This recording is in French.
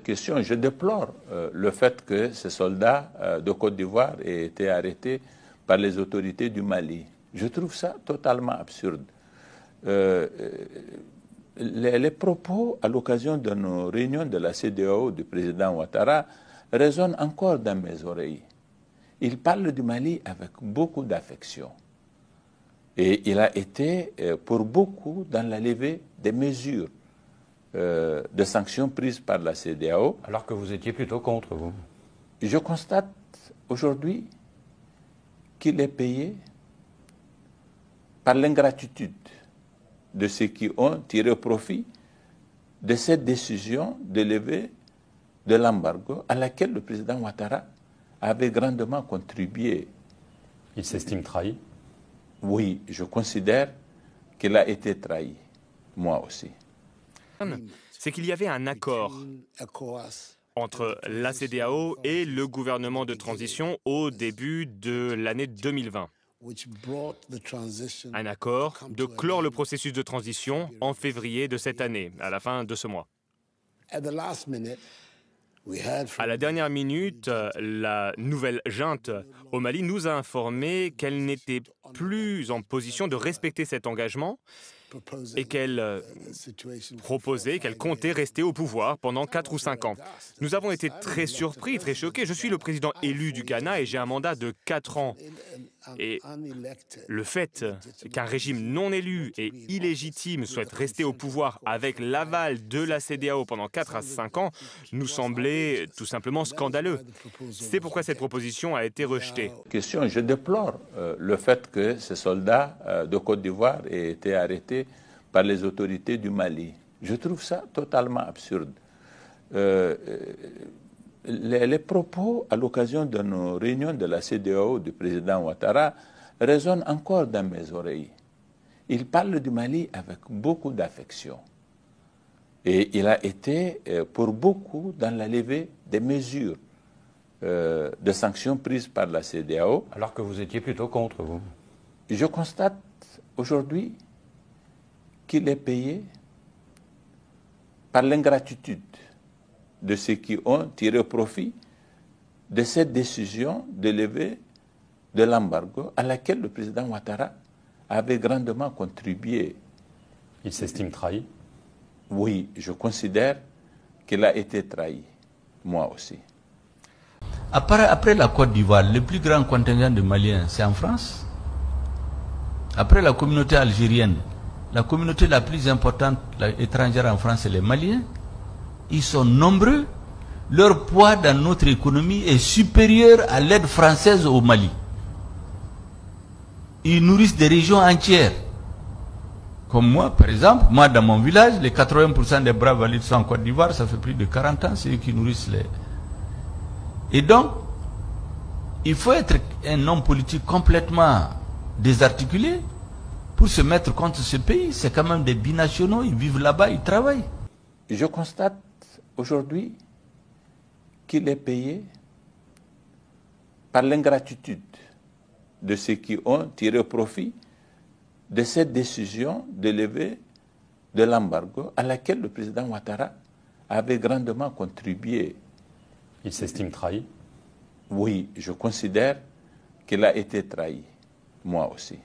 Question, je déplore le fait que ces soldats de Côte d'Ivoire aient été arrêtés par les autorités du Mali. Je trouve ça totalement absurde. Les propos à l'occasion de nos réunions de la CEDEAO du président Ouattara résonnent encore dans mes oreilles. Il parle du Mali avec beaucoup d'affection. Et il a été pour beaucoup dans la levée des mesures de sanctions prises par la CEDEAO. Alors que vous étiez plutôt contre, vous. Je constate aujourd'hui qu'il est payé par l'ingratitude de ceux qui ont tiré profit de cette décision de lever de l'embargo à laquelle le président Ouattara avait grandement contribué. Il s'estime trahi? Oui, je considère qu'il a été trahi, moi aussi. C'est qu'il y avait un accord entre la CEDEAO et le gouvernement de transition au début de l'année 2020. Un accord de clore le processus de transition en février de cette année, à la fin de ce mois. À la dernière minute, la nouvelle junte au Mali nous a informé qu'elle n'était plus en position de respecter cet engagement et qu'elle proposait, qu'elle comptait rester au pouvoir pendant 4 ou 5 ans. Nous avons été très surpris, très choqués. Je suis le président élu du Ghana et j'ai un mandat de 4 ans. Et le fait qu'un régime non élu et illégitime souhaite rester au pouvoir avec l'aval de la CEDEAO pendant 4 à 5 ans nous semblait tout simplement scandaleux. C'est pourquoi cette proposition a été rejetée. Question, je déplore le fait que ces soldats de Côte d'Ivoire aient été arrêtés par les autorités du Mali. Je trouve ça totalement absurde. Les propos à l'occasion de nos réunions de la CEDEAO du président Ouattara résonnent encore dans mes oreilles. Il parle du Mali avec beaucoup d'affection. Et il a été pour beaucoup dans la levée des mesures de sanctions prises par la CEDEAO. Alors que vous étiez plutôt contre, vous. Je constate aujourd'hui qu'il est payé par l'ingratitude de ceux qui ont tiré profit de cette décision de lever de l'embargo à laquelle le président Ouattara avait grandement contribué. Il s'estime trahi? Oui, je considère qu'il a été trahi, moi aussi. Après la Côte d'Ivoire, le plus grand contingent de Maliens, c'est en France. Après la communauté algérienne, la communauté la plus importante étrangère en France, c'est les Maliens. Ils sont nombreux. Leur poids dans notre économie est supérieur à l'aide française au Mali. Ils nourrissent des régions entières. Comme moi, par exemple, moi dans mon village, les 80% des braves valides sont en Côte d'Ivoire, ça fait plus de 40 ans, c'est eux qui nourrissent les... Et donc, il faut être un homme politique complètement désarticulé pour se mettre contre ce pays. C'est quand même des binationaux, ils vivent là-bas, ils travaillent. Je constate aujourd'hui qu'il est payé par l'ingratitude de ceux qui ont tiré profit de cette décision de lever de l'embargo à laquelle le président Ouattara avait grandement contribué. Il s'estime trahi? Oui, je considère qu'il a été trahi, moi aussi.